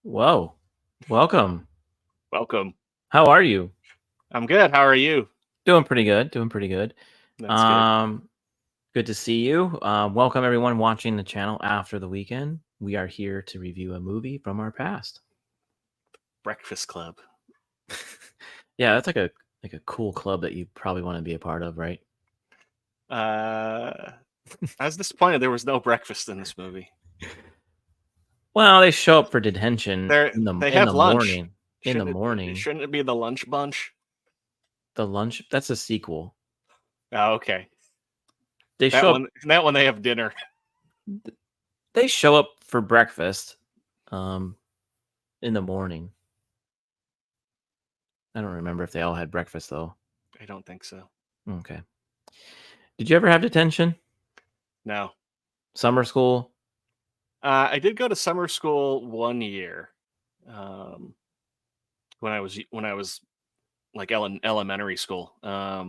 Whoa. Welcome. Welcome. How are you? I'm good. How are you? Doing pretty good. Doing pretty good. That's good. Good to see you. Welcome everyone watching the channel After the Weekend. We are here to review a movie from our past. Breakfast Club. Yeah, that's like a cool club that you probably want to be a part of, right? I was disappointed there was no breakfast in this movie. Well, they show up for detention They have the lunch. morning. In the morning. Shouldn't it be the lunch bunch? The lunch, that's a sequel. Oh, okay. They that show one, that one they have dinner. They show up for breakfast in the morning. I don't remember if they all had breakfast though. I don't think so. Okay. Did you ever have detention? No. Summer school? I did go to summer school 1 year. When I was like elementary school. That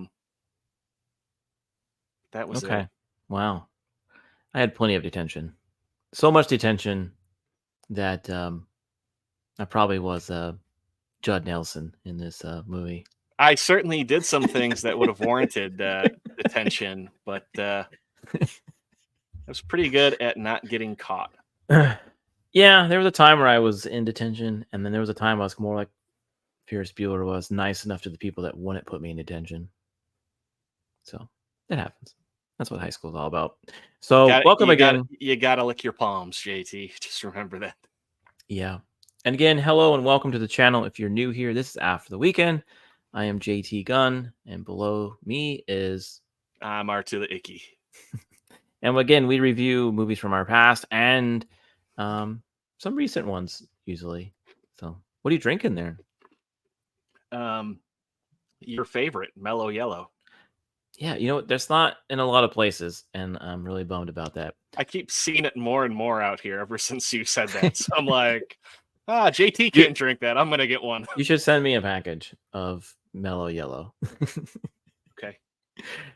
was Okay. it. Wow. I had plenty of detention. So much detention that I probably was Judd Nelson in this movie. I certainly did some things that would have warranted detention, but I was pretty good at not getting caught. Yeah, there was a time where I was in detention, and then there was a time I was more like Ferris Bueller was, nice enough to the people that wouldn't put me in detention. So that happens. That's what high school is all about. So welcome again. You gotta lick your palms, JT. Just remember that. Yeah. And again, hello and welcome to the channel. If you're new here, this is After the Weekend. I am JT Gun, and below me is... I'm R2theICKY. And again, we review movies from our past and some recent ones, usually. So what are you drinking there? Your favorite, Mellow Yellow. Yeah, you know, there's not in a lot of places, and I'm really bummed about that. I keep seeing it more and more out here ever since you said that. So I'm like, JT can't drink that. I'm going to get one. You should send me a package of Mellow Yellow. Okay.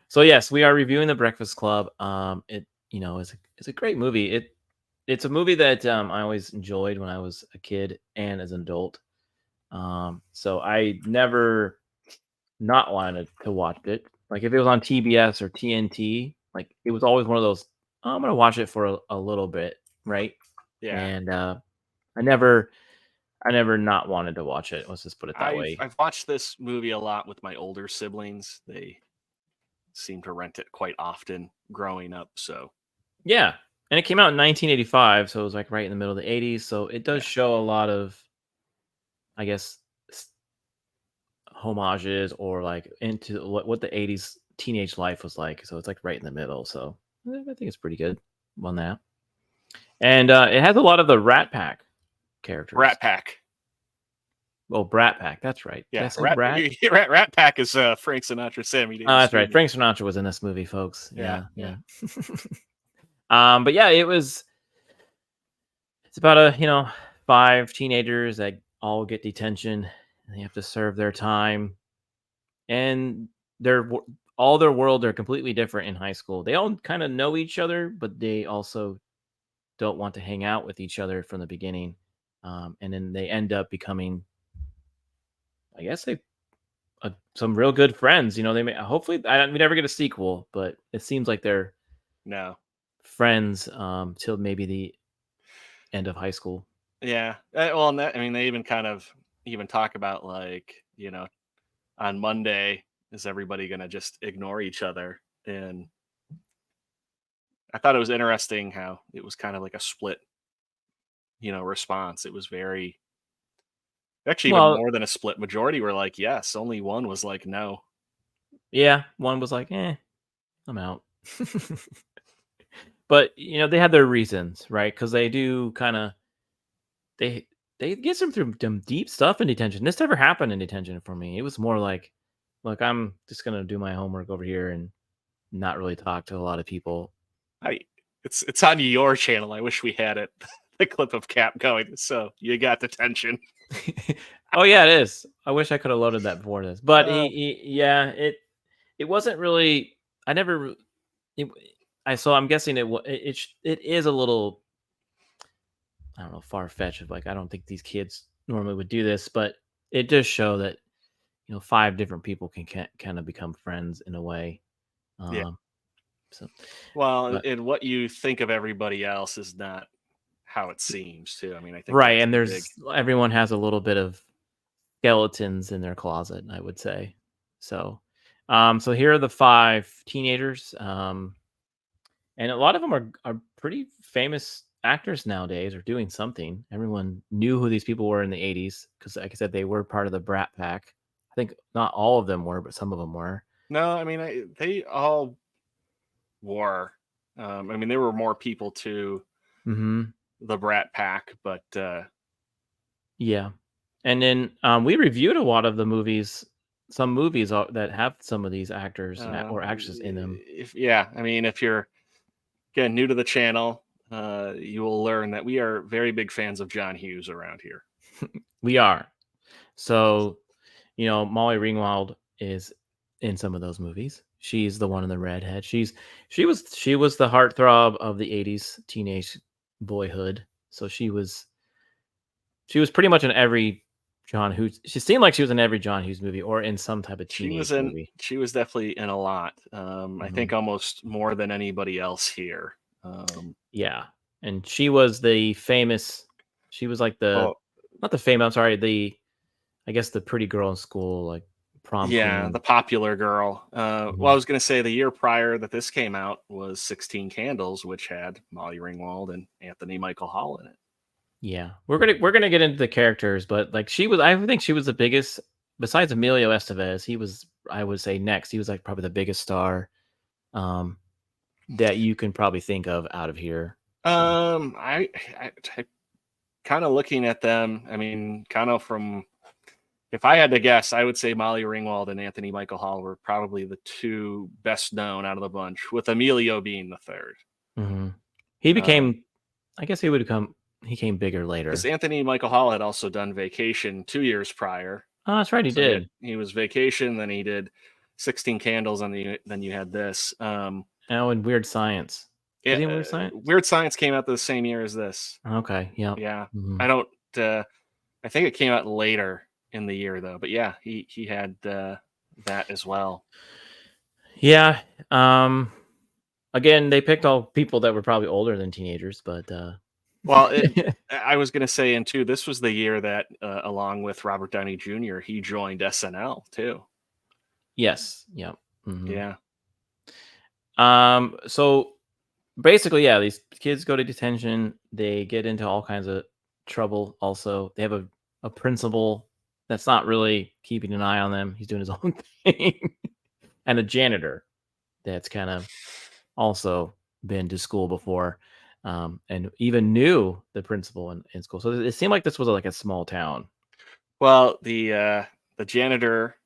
So yes, we are reviewing The Breakfast Club. It, you know, it's a great movie. It's a movie that I always enjoyed when I was a kid and as an adult. So I never not wanted to watch it. Like if it was on TBS or TNT, like it was always one of those, I'm gonna watch it for a little bit, right? Yeah. And I never not wanted to watch it. Let's just put it that way. I've watched this movie a lot with my older siblings. They seem to rent it quite often growing up. So yeah, and it came out in 1985, so it was like right in the middle of the 80s. So it does show a lot of, I guess, homages or like into what the 80s teenage life was like. So it's like right in the middle. So I think it's pretty good on that. And it has a lot of the Rat Pack characters. Rat Pack. Oh, Brat Pack. That's right. Yeah, Rat Pack is Frank Sinatra, Sammy Davis. Oh, that's right. Frank Sinatra was in this movie, folks. Yeah. But yeah, it's about 5 teenagers that all get detention and they have to serve their time, and all their world are completely different in high school. They all kind of know each other, but they also don't want to hang out with each other from the beginning, and then they end up becoming, I guess, some real good friends. They may hopefully we never get a sequel, but it seems like they're friends till maybe the end of high school. Yeah, well, and that, I mean, they even kind of talk about like, on Monday, is everybody gonna just ignore each other? And I thought it was interesting how it was kind of like a split, response. It was very, actually, even more than a split. Majority were like yes, only one was like no. Yeah, one was like, I'm out. But they had their reasons, right? Because they do kind of, they they get some through some deep stuff in detention. This never happened in detention for me. It was more like, look, I'm just gonna do my homework over here and not really talk to a lot of people. I it's on your channel. I wish we had it. The clip of Cap going. So you got detention. Oh yeah, it is. I wish I could have loaded that before this, but Uh, yeah, it wasn't really. I never. It, I so I'm guessing it is a little, I don't know, far fetched. Like I don't think these kids normally would do this, but it does show that five different people can kind of become friends in a way. yeah. Um, so, Well, but and what you think of everybody else is not how it seems too. I mean, I think right, that's and the big. there's everyone has a little bit of skeletons in their closet, I would say. So, so here are the five teenagers, and a lot of them are pretty famous actors nowadays, or doing something. Everyone knew who these people were in the '80s because, like I said, they were part of the Brat Pack. I think not all of them were, but some of them were. No, I mean, they all were. I mean, there were more people to Hmm. the Brat Pack, but Yeah, and then we reviewed a lot of the movies, some movies that have some of these actors or actresses in them. if yeah, I mean, if you're again new to the channel, you will learn that we are very big fans of John Hughes around here. We are. So, Molly Ringwald is in some of those movies. She's the one in the redhead. She was the heartthrob of the '80s teenage boyhood. So she was pretty much in every John Hughes. She seemed like she was in every John Hughes movie or in some type of She was teenage in. movie. She was definitely in a lot. I Hmm. think almost more than anybody else here. Yeah, and she was the famous. She was like the Well, not the famous. I'm sorry. I guess the pretty girl in school, like prom yeah, the queen. popular girl. Well, I Mhm. was going to say the year prior that this came out was 16 Candles, which had Molly Ringwald and Anthony Michael Hall in it. Yeah, we're gonna get into the characters, but like she was, I think she was the biggest besides Emilio Estevez. He was, I would say, next. He was like probably the biggest star um, that you can probably think of out of here. I kind of looking at them. I mean, kind of from if I had to guess, I would say Molly Ringwald and Anthony Michael Hall were probably the two best known out of the bunch, with Emilio being the third. Hmm. He became, I guess he would become, he came bigger Because later. Anthony Michael Hall had also done Vacation 2 years prior. Oh, that's right, he So did. he was Vacation, then he did 16 Candles, and then you had this. Oh, and Weird Science. Was Yeah, he in Weird Science? Weird Science came out the same year as this. Okay, yeah. Yeah, Hmm. I don't. I think it came out later in the year though. But yeah, he had that as well. Yeah. Again, they picked all people that were probably older than teenagers, but Well, I was gonna say, and two, this was the year that, along with Robert Downey Jr., he joined SNL too. yes, yeah. Hmm. Yeah. So basically, yeah, these kids go to detention. They get into all kinds of trouble. Also, they have a principal that's not really keeping an eye on them. He's doing his own thing, and a janitor that's kind of also been to school before, and even knew the principal in school. So it seemed like this was like a small town. Well, the janitor,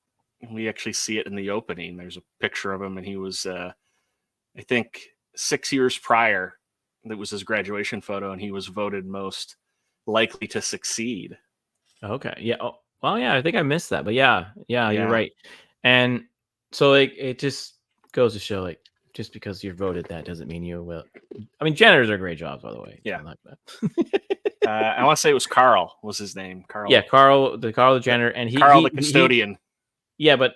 we actually see it in the opening. There's a picture of him, and he was, I think, 6 years prior. That was his graduation photo, and he was voted most likely to succeed. Okay, yeah. Oh, well, yeah. I think I missed that, but yeah, yeah, you're Yeah. right. And so it just goes to show, like, just because you're voted, that doesn't mean you will. I mean, janitors are great jobs, by the way. Yeah. So not bad. I want to say it was Carl was his name. Yeah, Carl the janitor, and Carl the custodian. yeah, but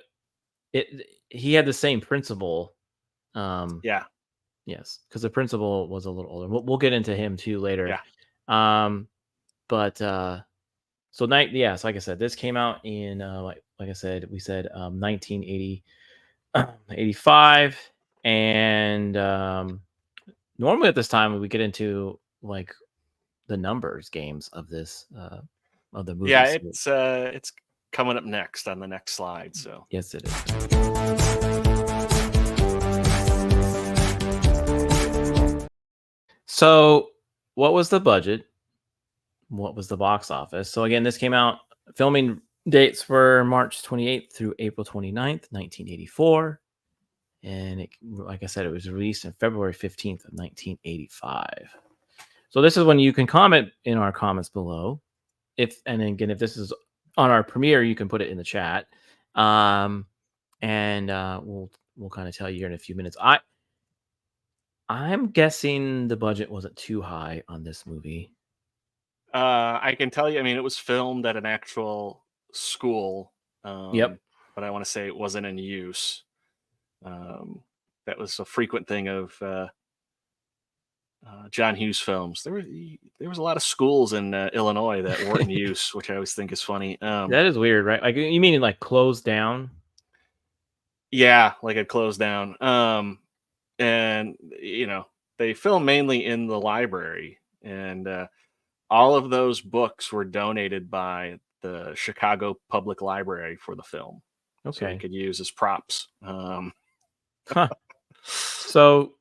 he had the same principal. Um, Yeah. yes, because the principal was a little older. We'll get into him too later. Yeah. Um, but so yeah, so like I said, this came out in like I said, we said 1980, 85, and normally at this time we get into like the numbers games of this of the Yeah. movies. It's coming up next on the next slide. So Yes, it is. So, what was the budget? what was the box office. So again, this came out, filming dates were March 28th through April 29th, 1984. And it, like I said, it was released on February 15th of 1985. So this is when you can comment in our comments below. And again, if this is on our premiere, you can put it in the chat. And we'll kind of tell you here in a few minutes. I'm guessing the budget wasn't too high on this movie. I can tell you, I mean, it was filmed at an actual school, Yep. but I want to say it wasn't in use. Um, that was a frequent thing of John Hughes films. There was a lot of schools in Illinois that weren't in use, which I always think is funny. That is weird, right? Like you mean like closed down? Yeah, like it closed down. And they film mainly in the library, and all of those books were donated by the Chicago Public Library for the film, so they Okay. could use as props. Huh. So,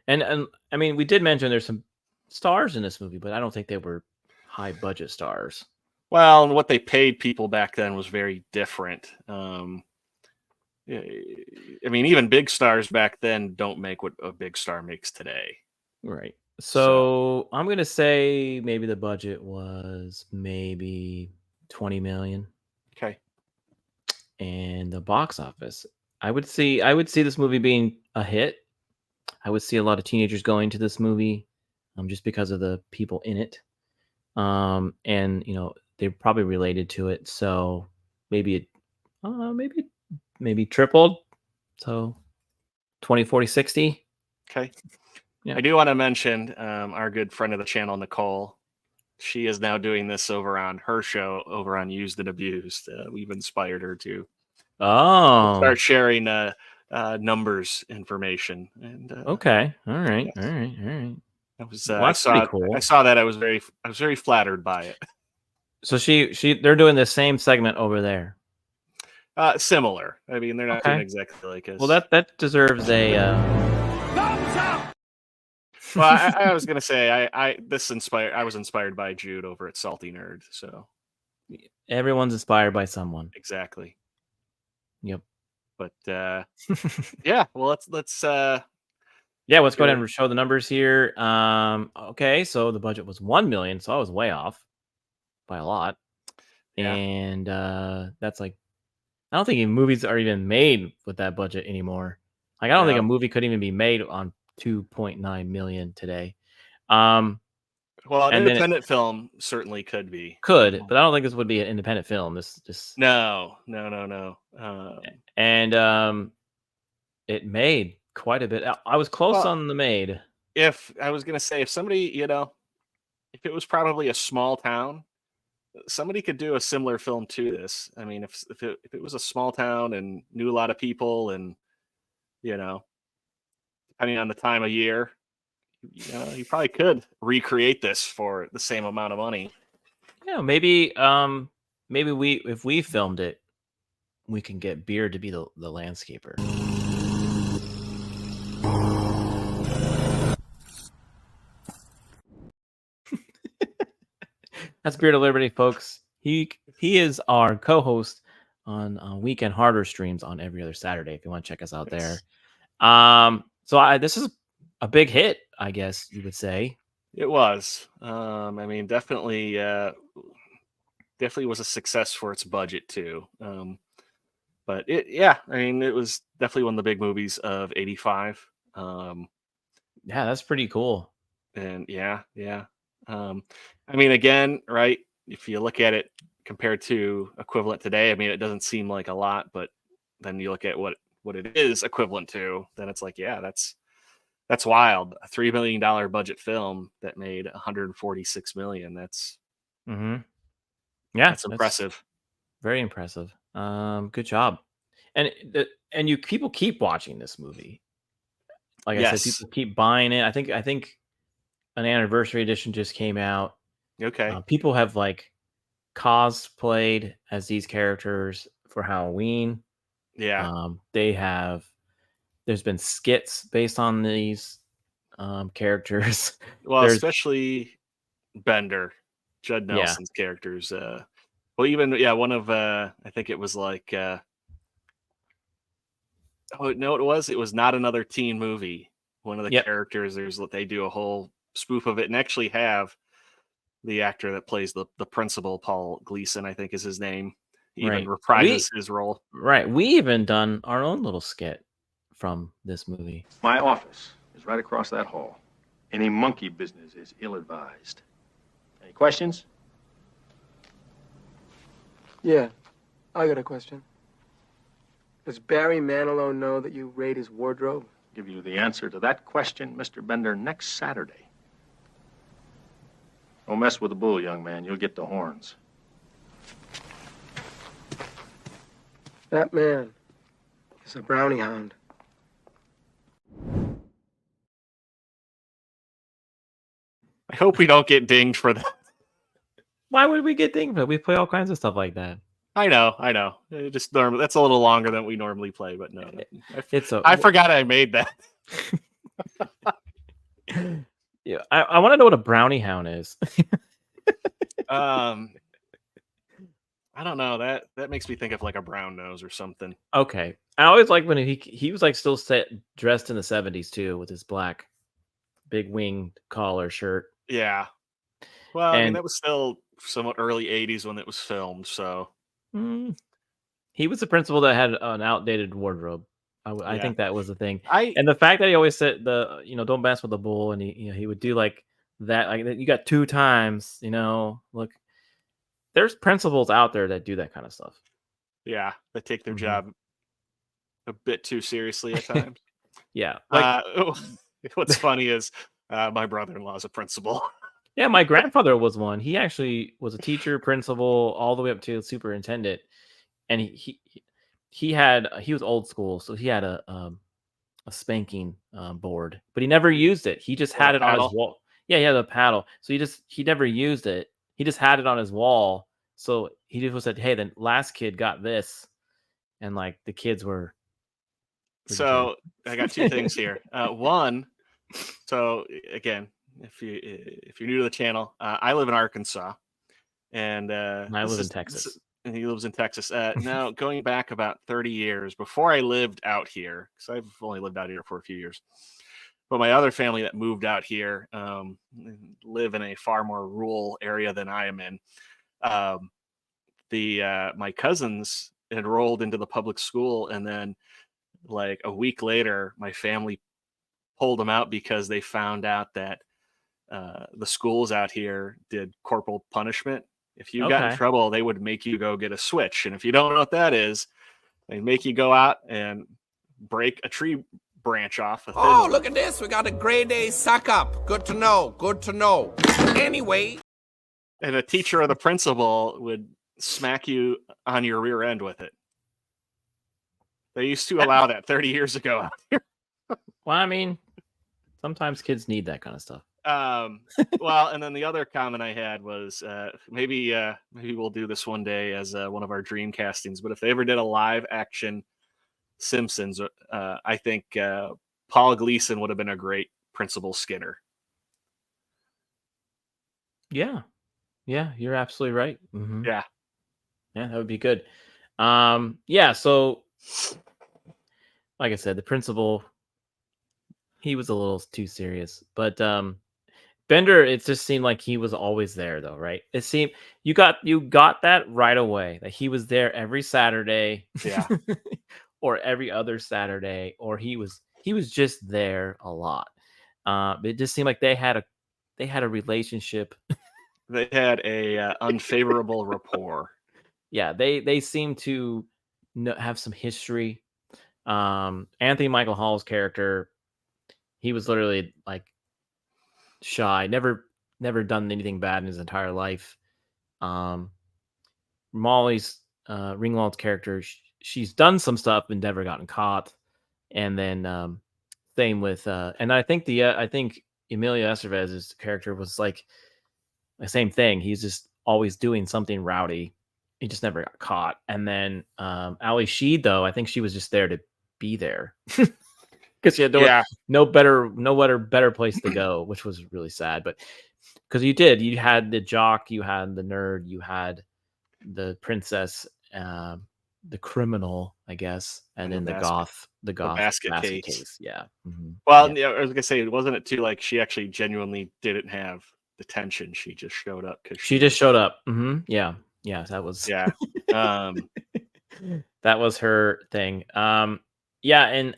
and I mean, we did mention there's some stars in this movie, but I don't think they were high budget stars. Well, and what they paid people back then was very different. Yeah, I mean, even big stars back then don't make what a big star makes today. Right. So, So I'm gonna say maybe the budget was maybe 20 million, okay, and the box office. I would see this movie being a hit. I would see a lot of teenagers going to this movie, just because of the people in it. And they're probably related to it, so maybe it, maybe tripled. So 20, 40, 60. okay. Yeah. I do want to mention our good friend of the channel, Nicole. She is now doing this over on her show over on Used and Abused. We've inspired her to Oh, start sharing numbers information, and okay. All right. All yes, right. All right. I was Well, that's pretty I cool. saw that. I was very flattered by it. So they're doing the same segment over there. Similar. I mean, they're not doing Okay. exactly like Well, us. that deserves a. Well, I was gonna say I was inspired by Jude over at Salty Nerd. So Everyone's inspired by someone. exactly. Yep. But yeah, well, let's Yeah, let's go ahead go. and show the numbers here. Okay, so the budget was 1 million, so I was way off by a lot. Yeah, And that's like, I don't think even movies are even made with that budget anymore. Like, I don't think a no. movie could even be made on 2.9 million today. Um, Well, an and then it independent film certainly could be. could, but I don't think this would be an independent film. This just No, no, no, no. and it made quite a bit. I was close Well, on the made. if I was gonna say, if somebody, if it was probably a small town, somebody could do a similar film to this. I mean, if it was a small town and knew a lot of people, and you know, depending on the time of year, you probably could recreate this for the same amount of money. Maybe we if we filmed it, we can get Beard to be the landscaper. That's Beard of Liberty, folks. He is our co-host on Weekend Harder streams on every other Saturday. If you want to check us out there. Yes, So this is a big hit, I guess you would say. it was. I mean, definitely was a success for its budget too. But yeah, I mean, it was definitely one of the big movies of '85. Um, Yeah, that's pretty cool. and yeah, yeah. Um, I mean, again, right? If you look at it compared to equivalent today, I mean, it doesn't seem like a lot, but then you look at what it is equivalent to, then it's like, yeah, that's wild. A $3 million budget film that made 146 million. Hmm. Yeah, That's that's impressive. very impressive. Good job. And you people keep watching this movie. Like I said, Yes. people keep buying it. I think an anniversary edition just came out. Okay. People have like cosplayed as these characters for Halloween. Yeah. They have. There's been skits based on these characters. Well, There's especially Bender. Judd Yeah. Nelson's characters. Well, even one of I think it was like oh no, it was not another teen movie. One of the Yep. characters, they do a whole spoof of it and actually have the actor that plays the principal, Paul Gleason, I think is his name, even Right. reprises his role. We even done our own little skit from this movie. My office is right across that hall. Any monkey business is ill-advised. Any questions? Yeah, I got a question. Does Barry Manilow know that you raid his wardrobe? Give you the answer to that question, Mr. Bender, next Saturday. Don't mess with the bull, young man. You'll get the horns. That man is a brownie hound. I hope we don't get dinged for that. Why would we get dinged? We play all kinds of stuff like that. I know. Just that's a little longer than we normally play, but no. I forgot I made that. Yeah, I want to know what a brownie hound is. I don't know. That makes me think of like a brown nose or something. Okay, I always like when he was like still dressed in the 70s too, with his black big winged collar shirt. Yeah. Well, I mean And that was still somewhat early 80s when it was filmed, so he was the principal that had an outdated wardrobe. I yeah. think that was the thing. I And the fact that he always said don't mess with the bull, and he would do like that, like you got 2 times, look, there's principals out there that do that kind of stuff. yeah, they take their job a bit too seriously at times. Yeah. Like What's funny is my brother-in-law is a principal. yeah, my grandfather was one. He actually was a teacher, principal, all the way up to superintendent. And he was old school, so he had a spanking board, but he never used it. He just Or a had it on his paddle. wall. Yeah, he had a paddle. So he never used it. He just had it on his wall. So he just said, "Hey, the last kid got this," and like the kids were. So I got 2 things here. One, so again, if you're new to the channel, I live in Arkansas, and I live in Texas. And he lives in Texas. Now, going back about 30 years before I lived out here, because I've only lived out here for a few years, but my other family that moved out here live in a far more rural area than I am in. My cousins enrolled into the public school, and then like a week later, my family pulled them out because they found out that the schools out here did corporal punishment. If you got in Okay. trouble, they would make you go get a switch. And if you don't know what that is, they make you go out and break a tree branch off. Oh, look at this. We got a grade A suck up. Good to know. Good to know. Anyway. And a teacher or the principal would smack you on your rear end with it. They used to allow that 30 years ago out here. Well, I mean, sometimes kids need that kind of stuff. Well, and then the other comment I had was maybe we'll do this one day as one of our dream castings. But if they ever did a live action Simpsons, I think Paul Gleason would have been a great Principal Skinner. Yeah, you're absolutely right. Mm-hmm. Yeah, that would be good. Yeah, so like I said, the principal, he was a little too serious, but Bender, it just seemed like he was always there, though, right? It seemed you got that right away, that he was there every Saturday, yeah, or every other Saturday, or he was just there a lot. It just seemed like they had a relationship. They had a unfavorable rapport. Yeah, they seem to have some history. Anthony Michael Hall's character, he was literally like shy, never done anything bad in his entire life. Molly's Ringwald's character, she's done some stuff and never gotten caught. And then same with and I think Emilio Estevez's character was like the same thing. He's just always doing something rowdy. He just never got caught. And then Ali Sheed, though, I think she was just there to be there. Because she had no better place to go, which was really sad. But because you had the jock, you had the nerd, you had the princess, the criminal, I guess, and then the goth basket basket case. case. Yeah. Well, Yeah. yeah, I was gonna say, wasn't it too like she actually genuinely didn't have detention? She just showed up because She just showed up. Yeah. Yeah. That was yeah. Um, that was her thing. Yeah, and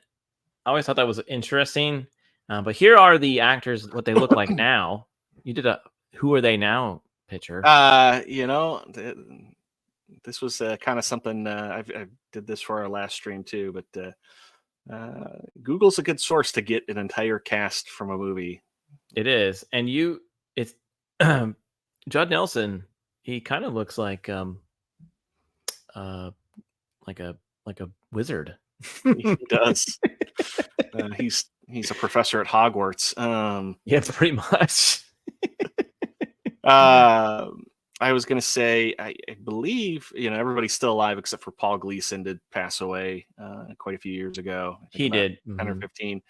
I always thought that was interesting. But here are the actors, what they look like now. You did a who are they now picture. you know, this was kind of something I did this for our last stream too, but Google's a good source to get an entire cast from a movie. It is. And it's Judd Nelson, he kind of looks like uh like a wizard. He does. He's a professor at Hogwarts. Yeah, pretty much. I was gonna say, I believe everybody's still alive except for Paul Gleason did pass away quite a few years ago. I think He about did. 10 or 15,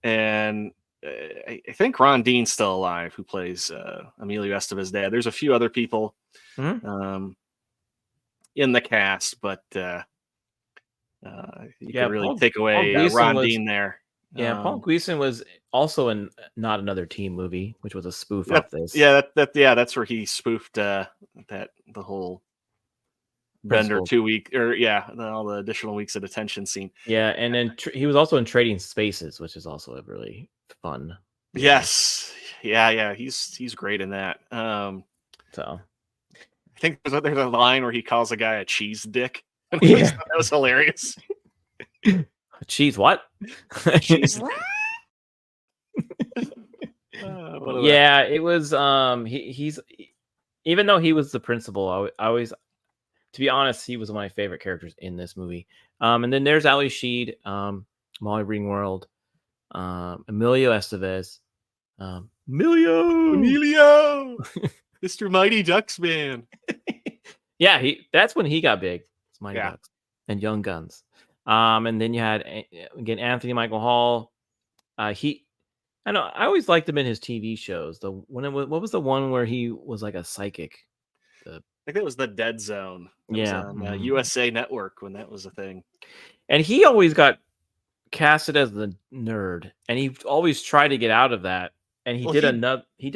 and I think Ron Dean's still alive, who plays Emilio Estevez's dad. There's a few other people in the cast, but you could really take away Ron Dean there. Yeah, Paul Gleason was also in Not Another Teen Movie, which was a spoof That, off this. yeah, that's where he spoofed the whole Bender Principal. 2 week all the additional weeks of detention scene. Yeah, and then he was also in Trading Spaces, which is also a really fun movie. Yes, yeah, he's great in that. So I think there's a line where he calls a guy a cheese dick. Yeah. That was hilarious. Cheese what? Cheese. Yeah, it was he's even though he was the principal, I always, to be honest, he was one of my favorite characters in this movie. And then there's Ali Sheed, Molly Ringwald, Emilio Estevez, Emilio, Mr. Mighty Ducks Man. Yeah, that's when he got big. It's Mighty Yeah. Ducks and Young Guns. And then you had again Anthony Michael Hall. I know I always liked him in his TV shows. What was the one where he was like a psychic? I think that was the Dead Zone. That was Yeah, on USA Network when that was a thing. and he always got casted as the nerd, and he always tried to get out of that. And he did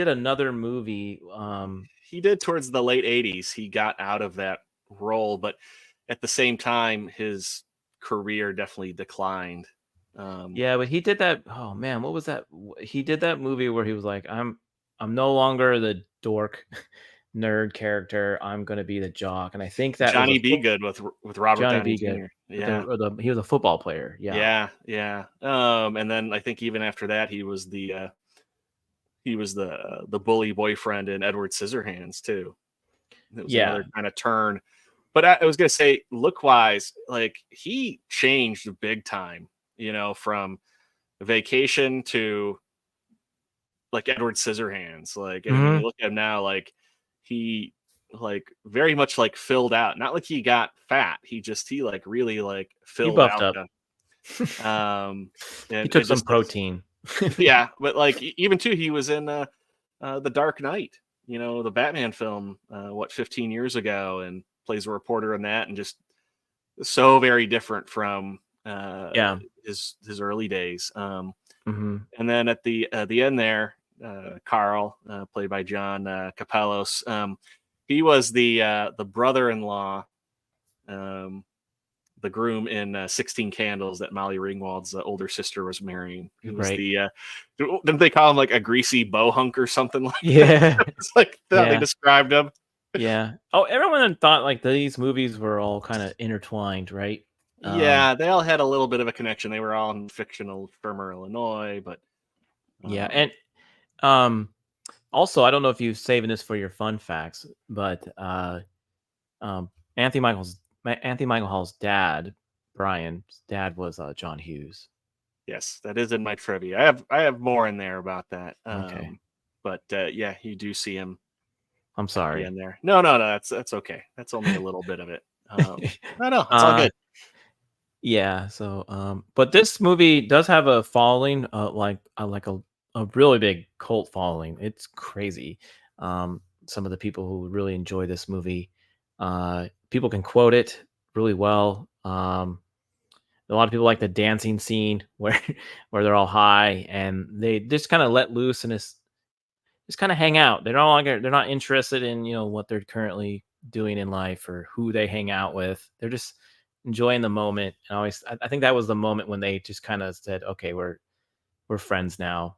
another movie. He did towards the late 80s. He got out of that role, but at the same time, his career definitely declined. Yeah, but he did that. Oh man, what was that? He did that movie where he was like, "I'm no longer the dork nerd character. I'm going to be the jock." And I think that Johnny B. Good with Robert Downey Jr. Yeah, he was a football player. Yeah. And then I think even after that, he was the bully boyfriend in Edward Scissorhands too. It was another kind of turn. But I was gonna say, look wise, like he changed big time. From Vacation to like Edward Scissorhands. Like, and when you look at him now, like he very much like filled out. Not like he got fat. He like really like filled buffed out. Up. And he took some protein. Yeah, but like even too, he was in The Dark Knight. The Batman film, 15 years ago, and plays a reporter in that, and just so very different from his early days. And then at the end there, Carl, played by John Capellos, he was the brother-in-law, the groom in 16 Candles that Molly Ringwald's older sister was marrying. He was didn't they call him like a greasy bohunk or something like that? It's like that they described him. Yeah. Oh, everyone thought like these movies were all kind of intertwined, right? Yeah, they all had a little bit of a connection. They were all in fictional Fermer, Illinois, but yeah. And also, I don't know if you're saving this for your fun facts, but Anthony Michael Hall's dad, Brian's dad, was John Hughes. Yes, that is in my trivia. I have more in there about that. Okay. But yeah, you do see him. I'm sorry. In there. No, that's okay. That's only a little bit of it. No, it's all good. Yeah. So, but this movie does have a following, like a a really big cult following. It's crazy. Some of the people who really enjoy this movie, people can quote it really well. A lot of people like the dancing scene where where they're all high and they just kind of let loose and just kind of hang out. They're not interested in, what they're currently doing in life or who they hang out with. They're just enjoying the moment. And I think that was the moment when they just kind of said, okay, we're friends now.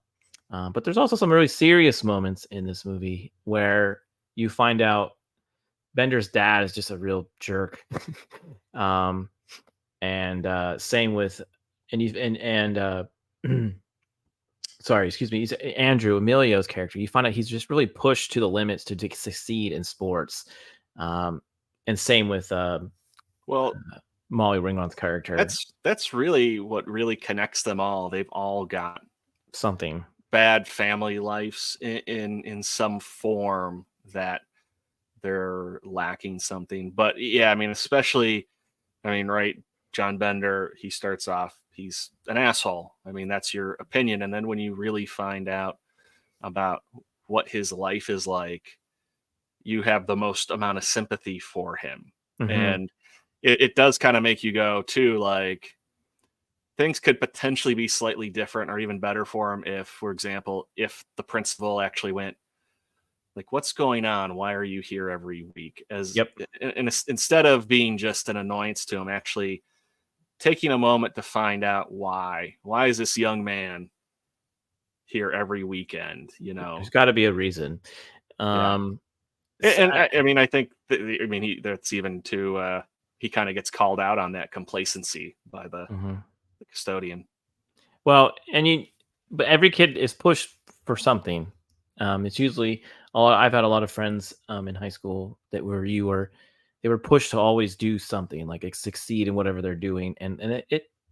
But there's also some really serious moments in this movie where you find out Bender's dad is just a real jerk. um, and same with and you and sorry, excuse me, he's Andrew Emilio's character. You find out he's just really pushed to the limits to succeed in sports. Um, and same with Well, Molly Ringwald's character. that's really what really connects them all. They've all got Something. bad family lives in some form that they're lacking something. But yeah, I mean, especially, I mean, right, John Bender, he starts off, he's an asshole. I mean, that's your opinion. And then when you really find out about what his life is like, you have the most amount of sympathy for him. Hmm. And it does kind of make you go too, like, things could potentially be slightly different or even better for him if, for example, if the principal actually went, like, what's going on? Why are you here every week? As Yep. instead of being just an annoyance to him, actually taking a moment to find out why. Why is this young man here every weekend? There's got to be a reason. Yeah. Um, And I mean, I think I mean that's even too. He kind of gets called out on that complacency by mhm. the custodian. Well, but every kid is pushed for something. It's usually I've had a lot of friends in high school that they were pushed to always do something like succeed in whatever they're doing, and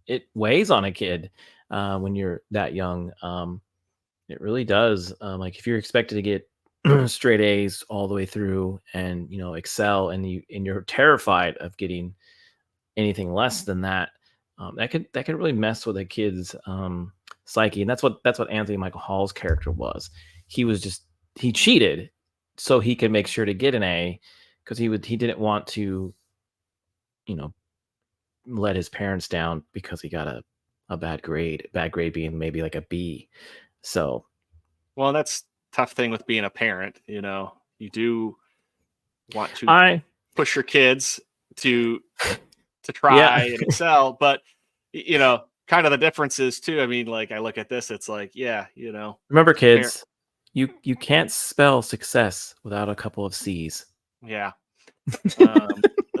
it weighs on a kid when you're that young. It really does. Like if you're expected to get straight A's all the way through and excel, and you're terrified of getting anything less than that, that could really mess with a kid's psyche, and that's what Anthony Michael Hall's character was. He cheated so he could make sure to get an A because he didn't want to you know let his parents down because he got a bad grade being maybe like a B. So Well, that's tough thing with being a parent. You do want to I push your kids to yeah. try and excel, but kind of the difference is too. I mean, like I look at this, it's like, yeah, Remember, parent, kids, you can't spell success without a couple of C's. yeah. Um,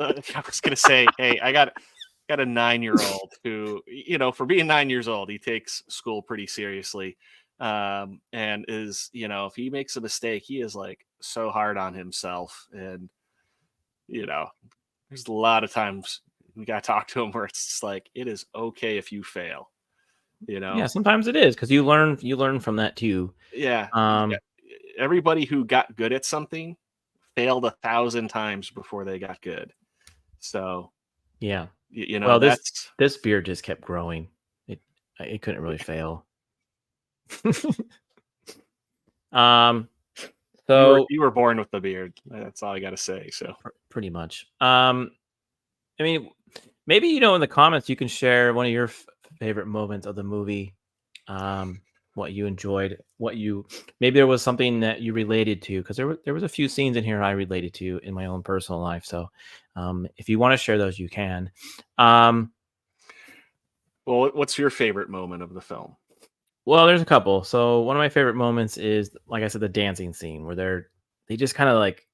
I was gonna say, hey, I got a 9-year-old who, for being 9 years old, he takes school pretty seriously, and is, if he makes a mistake, he is like so hard on himself, and you know, there's a lot of times we got to talk to him where it's just like it is okay if you fail, you Yeah, know. sometimes it is because you learn from that too. Yeah, yeah. Um, Everybody who got good at something failed 1,000 times before they got good. So yeah. This that's this beard just kept growing. It couldn't really fail. um, you were so you were born with the beard. That's all I got to say. So pretty much. I mean, maybe in the comments you can share one of your favorite moments of the movie. What you enjoyed, maybe there was something that you related to because there was a few scenes in here I related to in my own personal life. So, if you want to share those, you can. Um, well, what's your favorite moment of the film? well, there's a couple. So one of my favorite moments is, like I said, the dancing scene where they just kind of like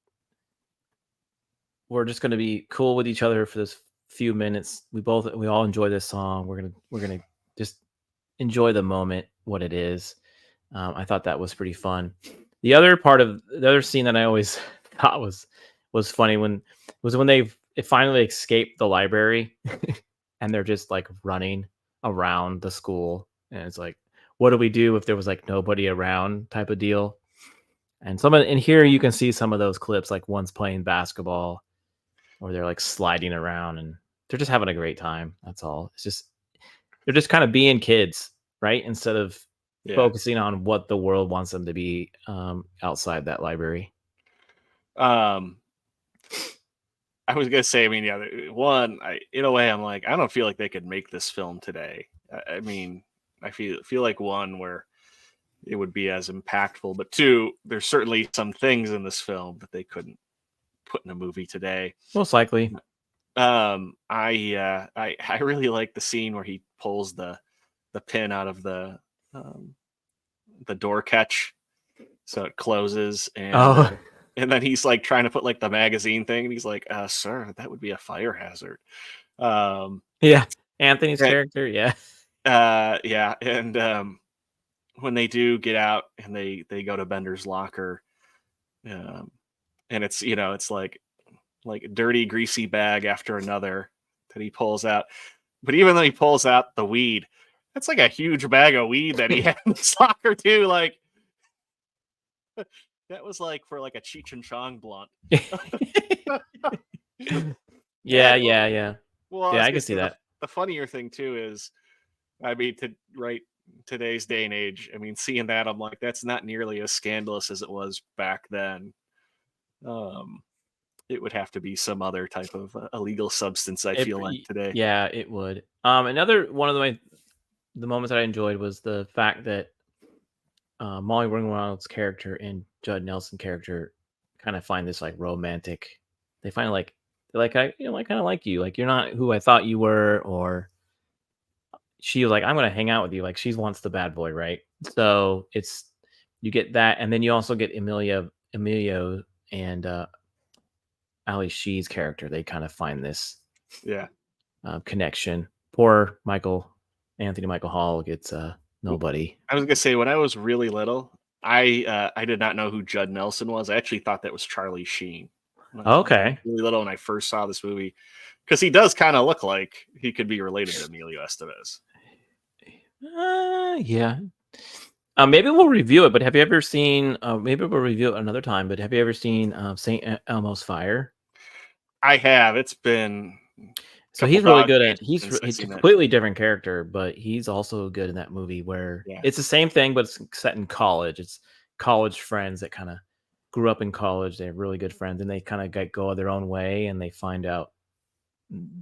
we're just gonna be cool with each other for this few minutes. We all enjoy this song. We're gonna just enjoy the moment, what it is. I thought that was pretty fun. The other scene that I always thought was funny when they finally escaped the library and they're just like running around the school, and it's like, what do we do if there was like nobody around type of deal? And in here you can see some of those clips, like one's playing basketball or they're like sliding around and they're just having a great time. That's all. They're just kind of being kids, right? Instead of Yeah. focusing on what the world wants them to be outside that library. I was gonna say, I mean, yeah, in a way, I'm like, I don't feel like they could make this film today. I mean, I feel like one where it would be as impactful, but two, there's certainly some things in this film that they couldn't put in a movie today. Most likely. I really like the scene where he pulls the pin out of the door catch, so it closes, Oh, and then he's like trying to put like the magazine thing, and he's like, "Sir, that would be a fire hazard." yeah. Anthony's Right. character, yeah. Yeah, and when they do get out and they go to Bender's locker, um, and it's it's like a dirty, greasy bag after another that he pulls out. But even though he pulls out the weed, that's like a huge bag of weed that he had in his locker too. Like that was like for like a Cheech and Chong blunt. Yeah, And, yeah. well, I Yeah, was I gonna can see say that. the funnier thing too is, I mean, today's day and age, I mean, seeing that, I'm like, that's not nearly as scandalous as it was back then. Um, it would have to be some other type of illegal substance, I feel like, today. Yeah, it would. Another one of the moments that I enjoyed was the fact that Molly Ringwald's character and Judd Nelson character kind of find this like romantic. They find like they're like I kind of like you. Like you're not who I thought you were, or she was like I'm gonna hang out with you. Like she wants the bad boy, right? So it's you get that, and then you also get Emilio and Ali Shee's character. They kind of find this Yeah. connection. Poor Anthony Michael Hall gets nobody. I was gonna say, when I was really little, I did not know who Judd Nelson was. I actually thought that was Charlie Sheen. When I was Okay. really little when I first saw this movie, because he does kind of look like he could be related to Emilio Estevez. Yeah. Maybe we'll review it, but have you ever seen? Maybe we'll review it another time. But have you ever seen Saint Elmo's Fire? I have. It's been a So couple he's really dog good days at. He's since I've he's a seen that. completely different character, but he's also good in that movie where Yeah. it's the same thing, but it's set in college. It's college friends that kind of grew up in college. They have really good friends, and they kind of go their own way, and they find out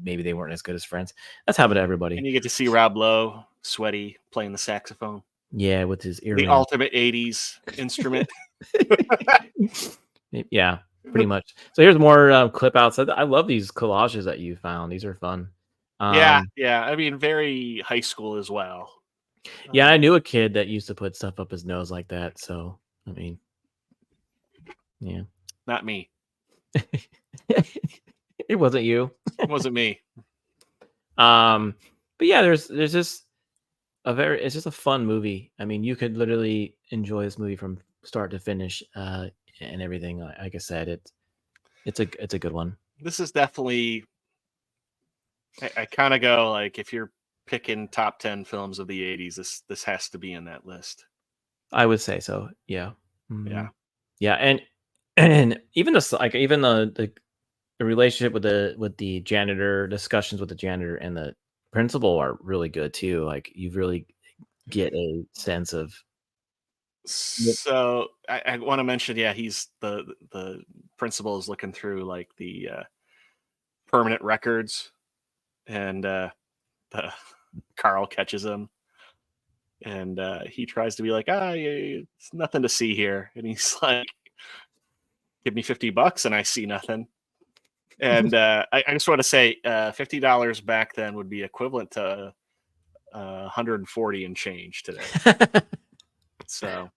maybe they weren't as good as friends. That's happened to everybody. And you get to see Rob Lowe, sweaty, playing the saxophone. Yeah, with his The earring. ultimate 80s instrument. Yeah, pretty much. So here's more clip outs. I love these collages that you found. These are fun. Yeah. I mean, very high school as well. Yeah, I knew a kid that used to put stuff up his nose like that. So, I mean, yeah. Not me. It wasn't you. It wasn't me. But yeah, there's just it's just a fun movie. I mean, you could literally enjoy this movie from start to finish, and everything. Like I said, it's a good one. This is definitely, I kind of go like, if you're picking top 10 films of the 80s, this has to be in that list. I would say so. Yeah. Mm-hmm. Yeah. Yeah, and even the relationship with the janitor, discussions with the janitor and the principal are really good too. Like you really get a sense of. So I want to mention, yeah, he's the principal is looking through like the permanent records, and Carl catches him, and he tries to be like, it's nothing to see here, and he's like, give me $50 and I see nothing. And I just want to say, $50 back then would be equivalent to 140 and change today. So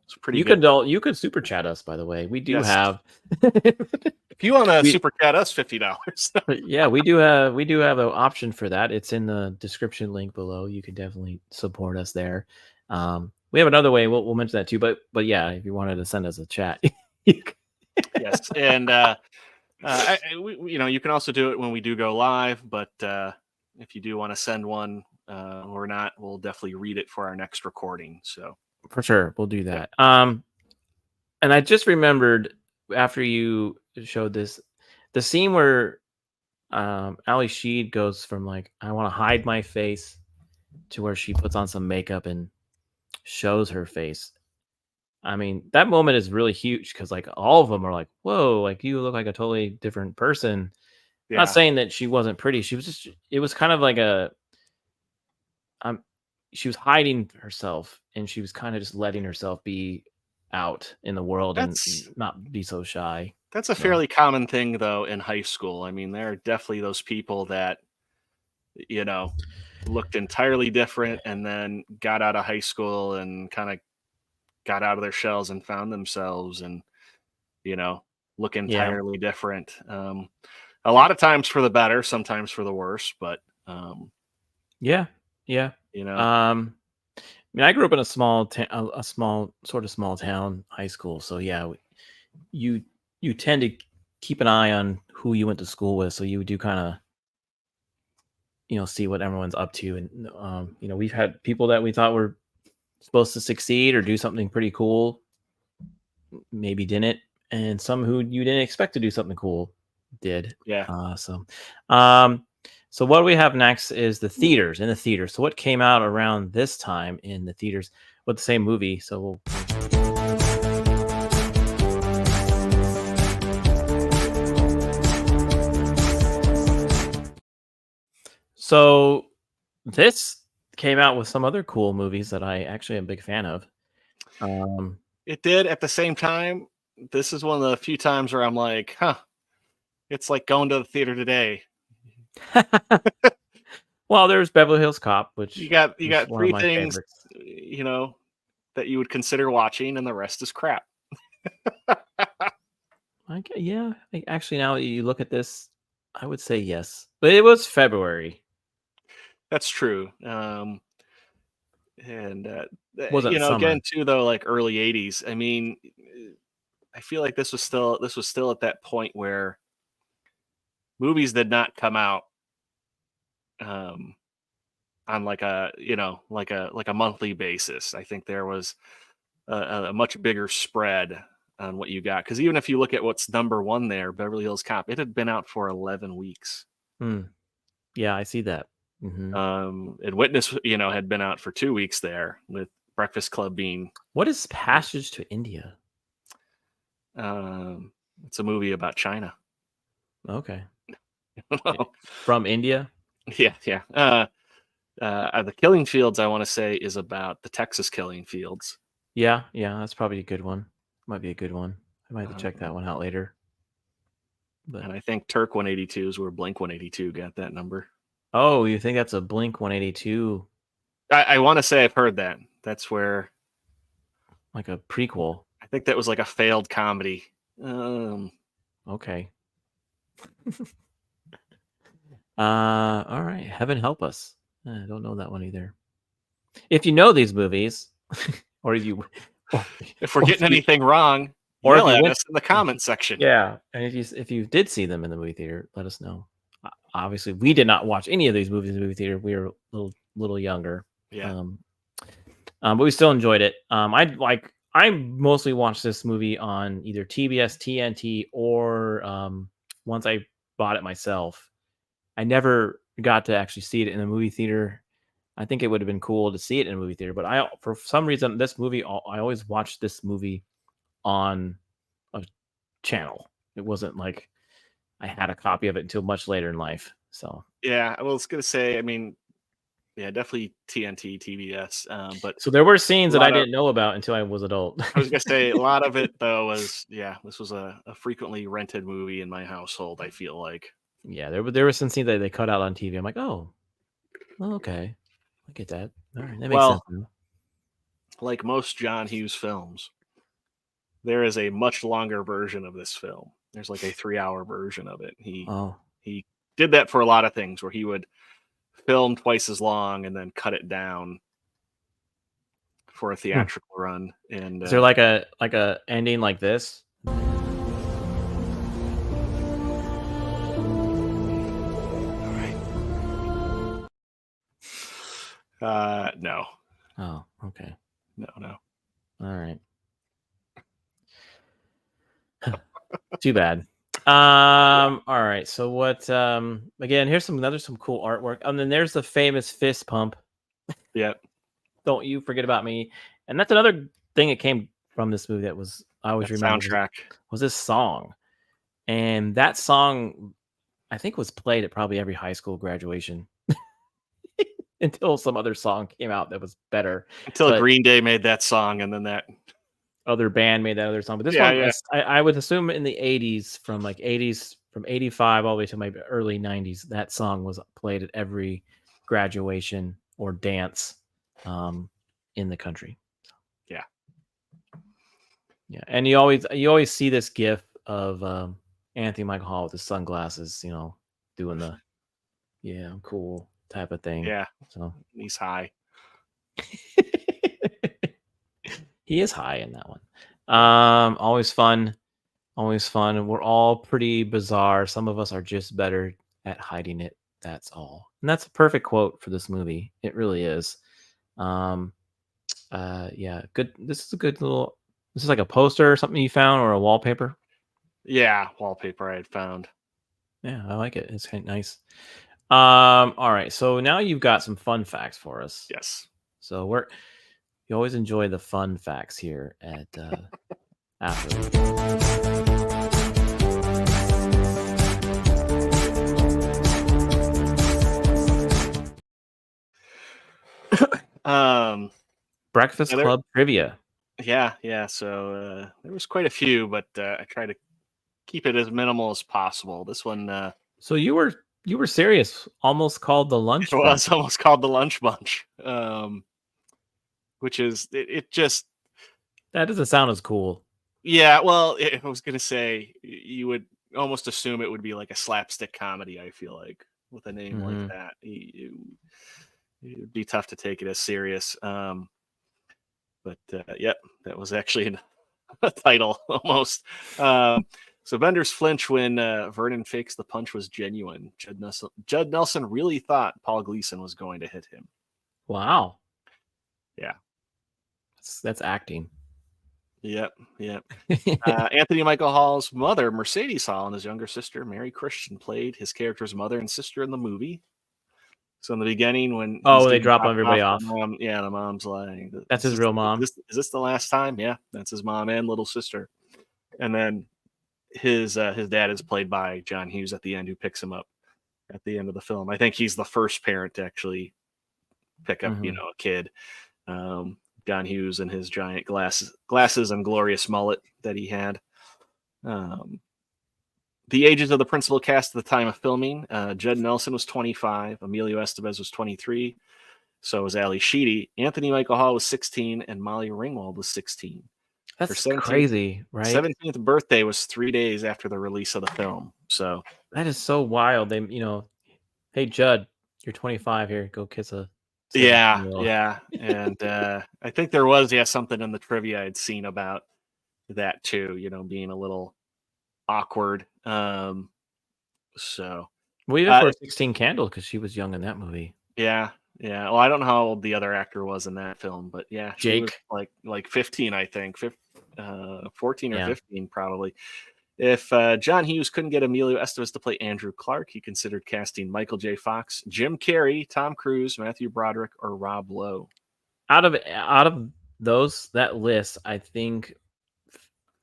it's pretty. You could super chat us, by the way. We do have. If you want to super chat us, $50. Yeah, we do have an option for that. It's in the description link below. You can definitely support us there. We have another way. We'll mention that too. But yeah, if you wanted to send us a chat. Yes, and you can also do it when we do go live. But if you do want to send one or not, we'll definitely read it for our next recording. So for sure, we'll do that. And I just remembered after you showed this, the scene where Ali Sheed goes from like I want to hide my face to where she puts on some makeup and shows her face. I mean, that moment is really huge because like all of them are like, "Whoa, like you look like a totally different person." Not Yeah, saying that she wasn't pretty. She was just. It was kind of like a. Um, she was hiding herself, and she was kind of just letting herself be out in the world and that's not be so shy. that's a So fairly common thing though in high school. I mean, there are definitely those people that you know looked entirely different and then got out of high school and kind of got out of their shells and found themselves and you know look yeah, entirely different. A lot of times for the better, sometimes for the worse, but yeah, yeah. you know, I mean, I grew up in a small, a small, sort of small town high school. So yeah, you you tend to keep an eye on who you went to school with, so you do kind of see what everyone's up to, and we've had people that we thought were supposed to succeed or do something pretty cool, maybe didn't, and some who you didn't expect to do something cool did. yeah. Um, so what we have next is the theaters. In the theaters, so what came out around this time in the theaters with the same movie? So so this came out with some other cool movies that I actually am a big fan of. Um, It did. At the same time, this is one of the few times where I'm like, huh, it's like going to the theater today. well, there's Beverly Hills Cop, You which got you is got one of three my things, favorites. that you would consider watching, and the rest is crap. Yeah, actually, now that you look at this, I would say yes, but it was February. That's true. And Wasn't summer. again too though, like early '80s. I mean, I feel like this was still at that point where movies did not come out um, on like a monthly basis. I think there was a much bigger spread on what you got because even if you look at what's number one there, Beverly Hills Cop, it had been out for 11 weeks. Hmm. Yeah, I see that. Hmm. And Witness, had been out for 2 weeks there with Breakfast Club being. What is Passage to India? Um, it's a movie about China. Okay, Oh, from India. yeah, yeah. The Killing Fields, I want to say, is about the Texas Killing Fields. Yeah, yeah, that's probably a good one. Might be a good one. I might have to check that Um, one out later. But and I think Turk 182 is where Blink 182 got that number. oh, you think that's a Blink 182, I want to say I've heard that. That's where like a prequel? I think that was like a failed comedy. Okay. All right. Heaven help us. I don't know that one either. If you know these movies, or if you, or, If we're or getting if you, anything wrong, or if yell you at went, us in the comment section. yeah, and if you did see them in the movie theater, let us know. Obviously, we did not watch any of these movies in the movie theater. We were a little younger. Yeah. But we still enjoyed it. I mostly watched this movie on either TBS, TNT, or once I bought it myself. I never got to actually see it in a movie theater. I think it would have been cool to see it in a movie theater, but for some reason, this movie, I always watched this movie on a channel. It wasn't like I had a copy of it until much later in life. So, Yeah. I was going to say, I mean, yeah, definitely TNT, TBS. But so there were scenes a that I lot of, didn't know about until I was adult. I was going to say, a lot of it, though, was, yeah, this was a frequently rented movie in my household, I feel like. Yeah, there were some scenes that they cut out on TV. I'm like, oh, okay, I get that. All right, that makes sense Well, now. like most John Hughes films, there is a much longer version of this film. There's like a 3-hour version of it. Oh, He did that for a lot of things where he would film twice as long and then cut it down for a hmm. theatrical run. And Is there like a ending like this? no, Oh, okay, no. all right. Too bad. All right. So what? Again, here's some cool artwork. And then there's the famous fist pump. Yeah. Don't you forget about me. And that's another thing that came from this movie that was I always That remember soundtrack. was this song. And that song, I think, was played at probably every high school graduation until some other song came out that was better. Until But Green Day made that song, and then that other band made that other song. But this Yeah, one, yeah. I would assume in the 80s, from 85 all the way to my early 90s, that song was played at every graduation or dance in the country. Yeah. Yeah. And you always see this gif of Anthony Michael Hall with his sunglasses, doing the I'm cool type of thing. Yeah. So He's high. he is high in that one. Always fun. Always fun. We're all pretty bizarre. Some of us are just better at hiding it. That's all. And that's a perfect quote for this movie. It really is. Yeah, good. This is a good little. This is like a poster or something you found, or a wallpaper. Yeah, wallpaper I had found. Yeah, I like it. It's kind of nice. All right. So now you've got some fun facts for us. Yes. So you always enjoy the fun facts here at After. Breakfast Club trivia. Yeah. So there was quite a few, but I try to keep it as minimal as possible. This one. So you were serious. Almost called the lunch. It was almost called the Lunch Bunch. Which is it just. That doesn't sound as cool. Yeah, well, I was gonna say you would almost assume it would be like a slapstick comedy. I feel like with a name like that, it would be tough to take it as serious. But yep, that was actually a title almost. So vendors flinch when Vernon fakes the punch was genuine. Judd Nelson really thought Paul Gleason was going to hit him. Wow. Yeah, that's acting. Yep. Anthony Michael Hall's mother, Mercedes Hall, and his younger sister, Mary Christian, played his character's mother and sister in the movie. So in the beginning, when they drop everybody off, the mom's like, "That's his real mom." Is this the last time? Yeah, that's his mom and little sister. And then his dad is played by John Hughes at the end, who picks him up at the end of the film. I think he's the first parent to actually pick up, a kid. John Hughes and his giant glasses and glorious mullet that he had. The ages of the principal cast at the time of filming: Judd Nelson was 25, Emilio Estevez was 23, so was Ali Sheedy. Anthony Michael Hall was 16, and Molly Ringwald was 16. That's crazy, right? 17th birthday was 3 days after the release of the film. So that is so wild. They, hey Judd, you're 25 here. Go kiss a. Yeah. And I think there was something in the trivia I'd seen about that too, being a little awkward. So we even for 16 Candles, because she was young in that movie. Yeah. Well, I don't know how old the other actor was in that film, but yeah, she Jake was like 15, I think, 14 or 15 probably. If John Hughes couldn't get Emilio Estevez to play Andrew Clark, he considered casting Michael J. Fox, Jim Carrey, Tom Cruise, Matthew Broderick, or Rob Lowe. Out of that list, I think,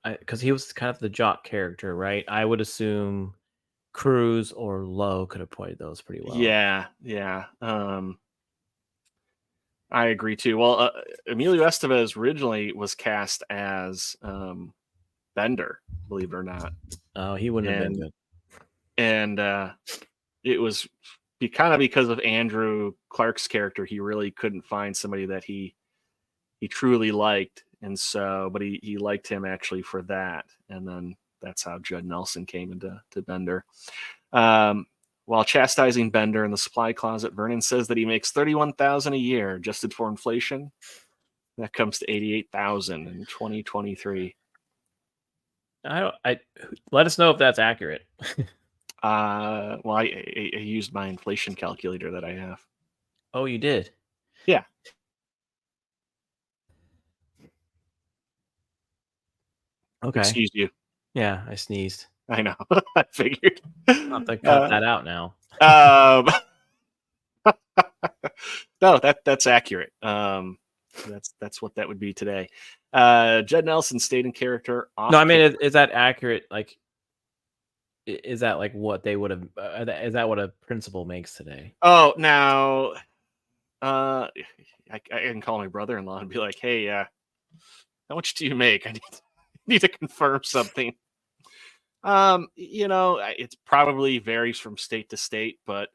because he was kind of the jock character, right? I would assume Cruise or Lowe could have played those pretty well. Yeah. I agree too. Well, Emilio Estevez originally was cast as Bender, believe it or not. Oh, he wouldn't have been good. And it was because of Andrew Clark's character. He really couldn't find somebody that he truly liked, and so, but he liked him actually for that, and then that's how Judd Nelson came into Bender. While chastising Bender in the supply closet, Vernon says that he makes $31,000 a year, adjusted for inflation. That comes to $88,000 in 2023. Let us know if that's accurate. Well, I used my inflation calculator that I have. Oh, you did? Yeah. Okay. Excuse you. Yeah, I sneezed. I know. I figured. I'll have to cut that out now. No, that's accurate. That's what that would be today. Judd Nelson stayed in character off. No, I mean, is that accurate? Like, is that like what they would have? Is that what a principal makes today? Oh, now, I can call my brother-in-law and be like, "Hey, how much do you make? I need to confirm something." It probably varies from state to state, but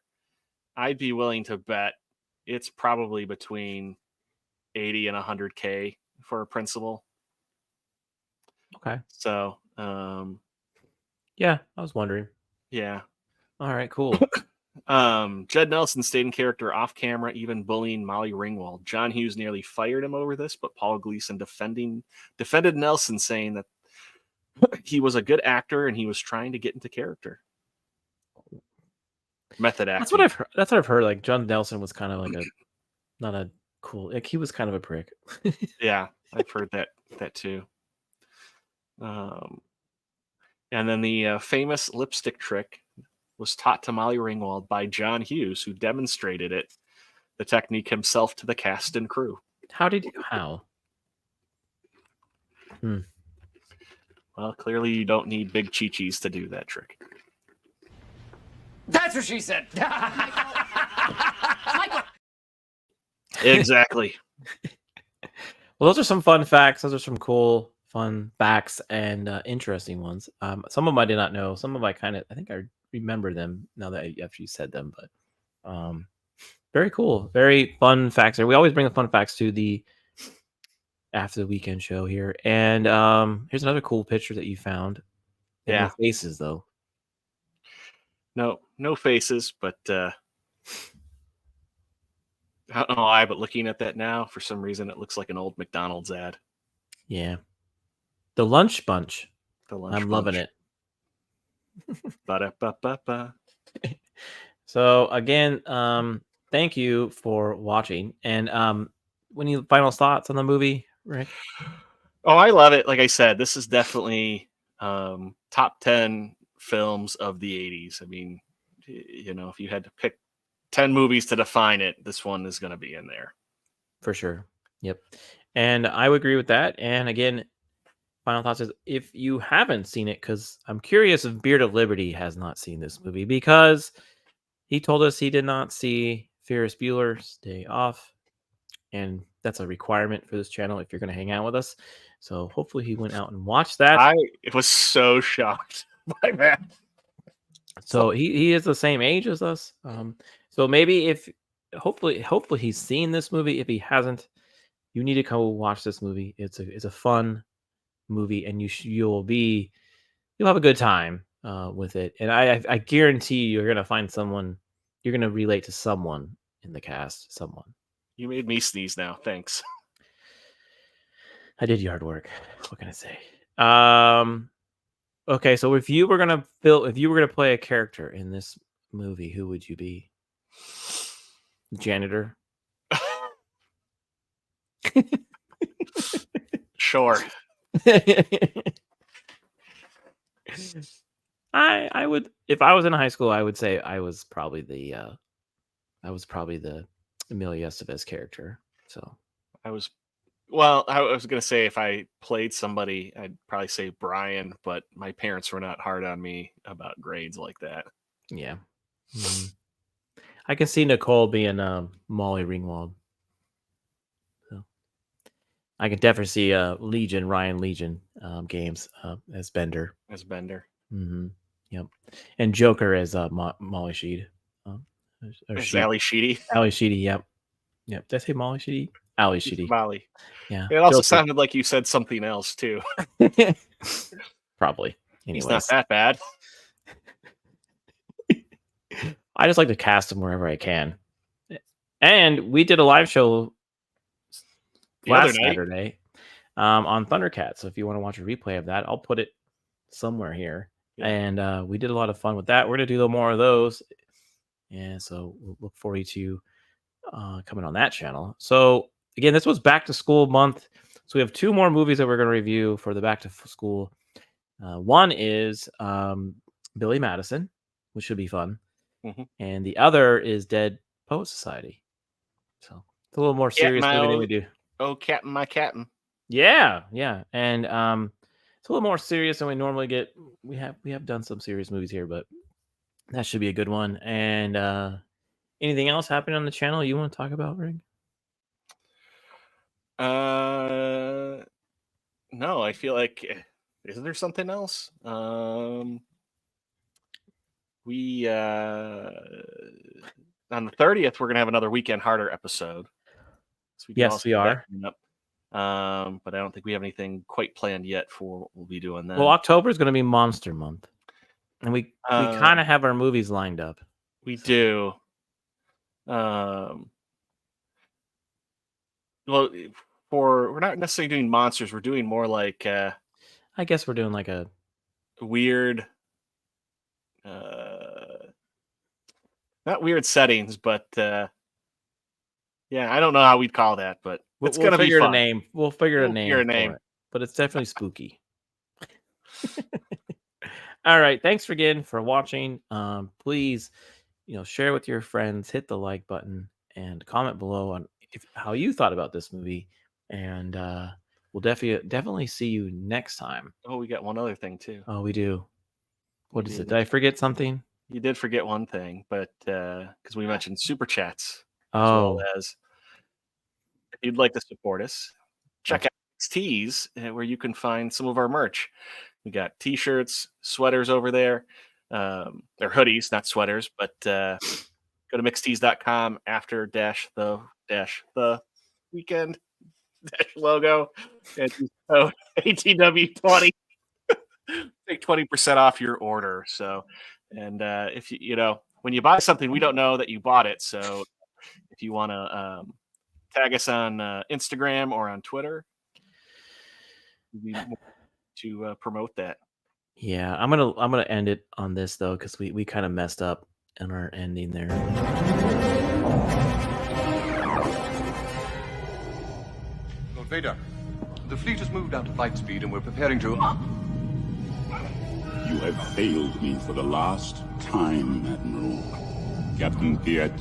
I'd be willing to bet it's probably between 80 and 100K for a principal. Okay. So, Yeah, I was wondering. yeah. All right, cool. Judd Nelson stayed in character off camera, even bullying Molly Ringwald. John Hughes nearly fired him over this, but Paul Gleason defended Nelson, saying that he was a good actor and he was trying to get into character. Method acting. That's what I've heard. Like John Nelson was kind of like not a cool. Like he was kind of a prick. Yeah, I've heard that too. And then the famous lipstick trick was taught to Molly Ringwald by John Hughes, who demonstrated the technique himself to the cast and crew. How? Well, clearly you don't need big chi-chis to do that trick. That's what she said. Michael. Exactly. Well, those are some fun facts. Those are some cool, fun facts and interesting ones. Some of them I did not know. Some of them I think I remember them now that after you said them. But very cool, very fun facts. We always bring the fun facts to the After the Weekend show here. And here's another cool picture that you found. Yeah. No faces though. No faces, but I don't know why, but looking at that now, for some reason, it looks like an old McDonald's ad. Yeah. The Lunch Bunch. I'm loving it. Ba-da-ba-ba-ba. So again, thank you for watching. And any final thoughts on the movie, Rick? Oh, I love it. Like I said, this is definitely top 10 films of the 80s. I mean, if you had to pick 10 movies to define it, this one is going to be in there. For sure. Yep. And I would agree with that. And again, final thoughts is if you haven't seen it, because I'm curious if Beard of Liberty has not seen this movie, because he told us he did not see Ferris Bueller's Day Off. And that's a requirement for this channel if you're going to hang out with us. So hopefully he went out and watched that. I was so shocked by that. So he is the same age as us. So maybe hopefully he's seen this movie. If he hasn't, you need to go watch this movie. It's a fun movie, and you'll have a good time with it. And I guarantee you're gonna find someone, you're gonna relate to someone in the cast. Someone. You made me sneeze now. Thanks. I did yard work. What can I say? Okay, so if you were gonna play a character in this movie, who would you be? Janitor. Sure. I would, if I was in high school, I would say I was probably the Emilio Estevez character. So I was going to say if I played somebody, I'd probably say Brian, but my parents were not hard on me about grades like that. Yeah. I can see Nicole being Molly Ringwald. So I can definitely see Ryan Legion games as Bender. Mm-hmm. Yep. And Joker as Molly Sheed. Ally Sheedy. Ally Sheedy, yep. Yep. Did I say Molly Sheedy? Ally Sheedy. Molly. Yeah. It also sounded like you said something else too. Probably. Anyways. He's not that bad. I just like to cast him wherever I can. And we did a live show last Saturday on Thundercat. So if you want to watch a replay of that, I'll put it somewhere here. Yeah. And we did a lot of fun with that. We're going to do more of those. And so we'll look forward to coming on that channel. So again, this was back to school month. So we have 2 more movies that we're going to review for the back to school. One is Billy Madison, which should be fun. Mm-hmm. And the other is Dead Poet Society. So it's a little more serious movie than we do. Oh, Captain, my Captain. Yeah, yeah, and it's a little more serious than we normally get. We have done some serious movies here, but that should be a good one. And anything else happening on the channel you want to talk about, Rig? No, I feel like isn't there something else? We on the 30th we're gonna have another Weekend Harder episode. So we can Yes, also we do that are. coming up. But I don't think we have anything quite planned yet for what we'll be doing then. Well, October is going to be Monster Month, and we kind of have our movies lined up. We do. Well, we're not necessarily doing monsters. We're doing more like I guess we're doing like a weird, not weird settings, but yeah, I don't know how we'd call that, but it's we'll gonna be figure fun. a name. We'll figure a name for it, but it's definitely spooky. All right, thanks again for watching. Please, share with your friends, hit the like button, and comment below on how you thought about this movie. And we'll definitely see you next time. Oh, we got one other thing too. Oh, we do. What is it? Did I forget something? You did forget one thing, but because we mentioned super chats, as Oh, well as if you'd like to support us, check out Tees, where you can find some of our merch. We got t-shirts, sweaters over there. They're hoodies, not sweaters, but go to mixtees.com after the weekend logo and ATW20. Take 20% off your order. So, and if when you buy something, we don't know that you bought it. So if you want to tag us on Instagram or on Twitter, we want to promote that. yeah. I'm gonna end it on this though, because we kind of messed up in our ending there. Lord Vader, the fleet has moved out to flight speed and we're preparing to... You have failed me for the last time, Admiral. Captain Piet.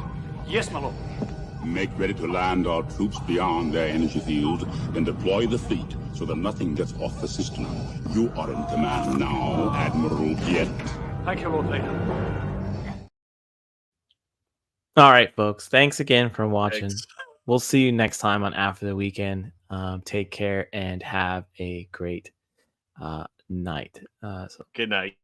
Yes, my lord. Make ready to land our troops beyond their energy field, then deploy the fleet so that nothing gets off the system. You are in command now, Admiral Piet. Thank you, Lord Vader. All right, folks. Thanks again for watching. Thanks. We'll see you next time on After the Weekend. Take care and have a great night. Good night.